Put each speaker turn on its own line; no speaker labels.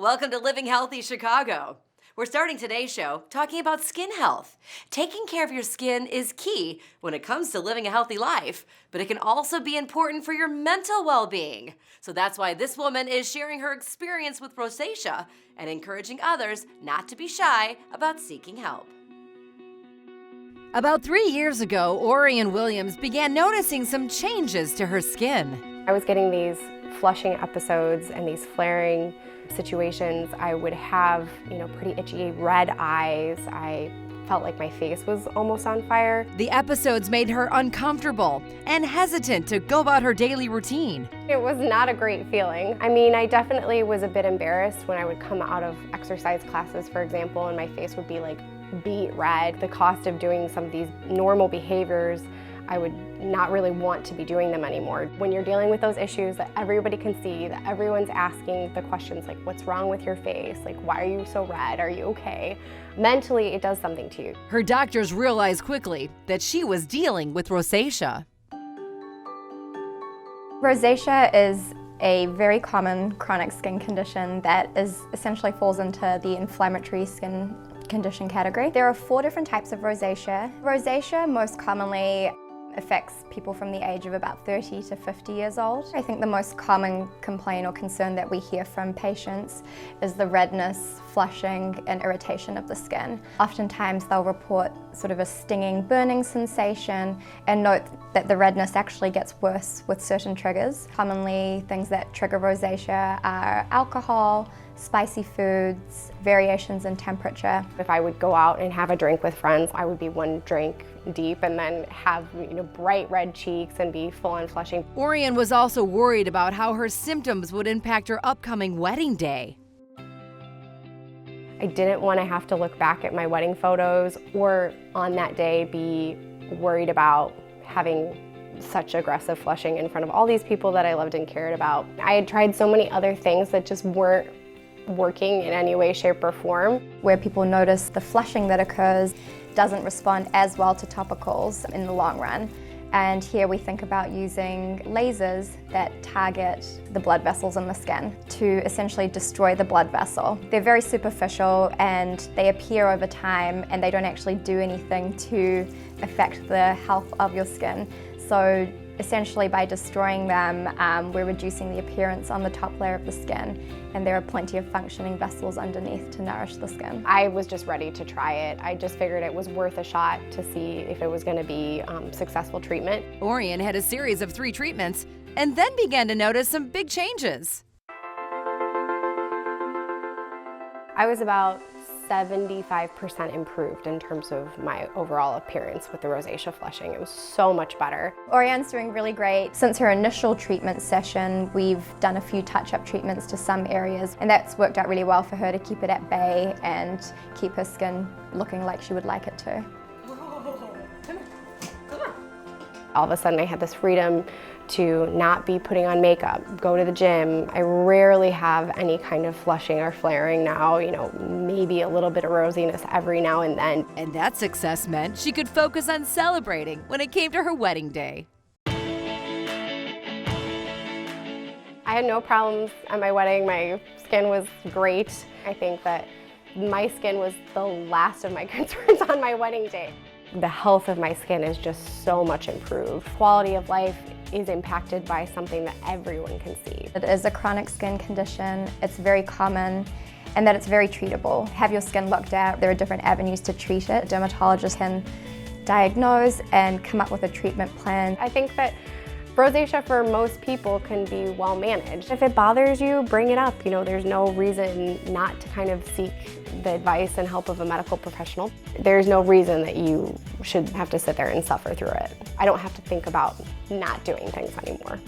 Welcome to Living Healthy Chicago. We're starting today's show talking about skin health. Taking care of your skin is key when it comes to living a healthy life, but it can also be important for your mental well-being. So that's why this woman is sharing her experience with rosacea and encouraging others not to be shy about seeking help. About 3 years ago, Orian Williams began noticing some changes to her skin.
I was getting these flushing episodes and these flaring situations. I would have, pretty itchy red eyes. I felt like my face was almost on fire.
The episodes made her uncomfortable and hesitant to go about her daily routine.
It was not a great feeling. I definitely was a bit embarrassed when I would come out of exercise classes, for example, and my face would be like beet red. The cost of doing some of these normal behaviors, I would not really want to be doing them anymore. When you're dealing with those issues that everybody can see, that everyone's asking the questions like, what's wrong with your face? Like, why are you so red? Are you okay? Mentally, it does something to you.
Her doctors realized quickly that she was dealing with rosacea.
Rosacea is a very common chronic skin condition that essentially falls into the inflammatory skin condition category. There are 4 different types of rosacea. Rosacea most commonly affects people from the age of about 30 to 50 years old. I think the most common complaint or concern that we hear from patients is the redness, flushing, and irritation of the skin. Oftentimes they'll report sort of a stinging, burning sensation and note that the redness actually gets worse with certain triggers. Commonly, things that trigger rosacea are alcohol, spicy foods, variations in temperature.
If I would go out and have a drink with friends, I would be 1 drink deep and then have bright red cheeks and be full on flushing.
Orian was also worried about how her symptoms would impact her upcoming wedding day.
I didn't want to have to look back at my wedding photos or on that day be worried about having such aggressive flushing in front of all these people that I loved and cared about. I had tried so many other things that just weren't working in any way, shape, or form.
Where people notice the flushing that occurs doesn't respond as well to topicals in the long run. And here we think about using lasers that target the blood vessels in the skin to essentially destroy the blood vessel. They're very superficial and they appear over time and they don't actually do anything to affect the health of your skin. So essentially by destroying them, we're reducing the appearance on the top layer of the skin, and there are plenty of functioning vessels underneath to nourish the skin.
I was just ready to try it. I just figured it was worth a shot to see if it was going to be successful treatment.
Orian had a series of 3 treatments and then began to notice some big changes.
I was about 75% improved in terms of my overall appearance with the rosacea flushing. It was so much better.
Orian's doing really great. Since her initial treatment session, we've done a few touch-up treatments to some areas, and that's worked out really well for her to keep it at bay and keep her skin looking like she would like it to.
All of a sudden I had this freedom to not be putting on makeup, go to the gym. I rarely have any kind of flushing or flaring now, maybe a little bit of rosiness every now and then.
And that success meant she could focus on celebrating when it came to her wedding day.
I had no problems at my wedding. My skin was great. I think that my skin was the last of my concerns on my wedding day. The health of my skin is just so much improved. Quality of life is impacted by something that everyone can see.
It is a chronic skin condition. It's very common and that it's very treatable. Have your skin looked at. There are different avenues to treat it. Dermatologists can diagnose and come up with a treatment plan.
I think that rosacea for most people can be well managed. If it bothers you, bring it up. There's no reason not to kind of seek the advice and help of a medical professional. There's no reason that you should have to sit there and suffer through it. I don't have to think about not doing things anymore.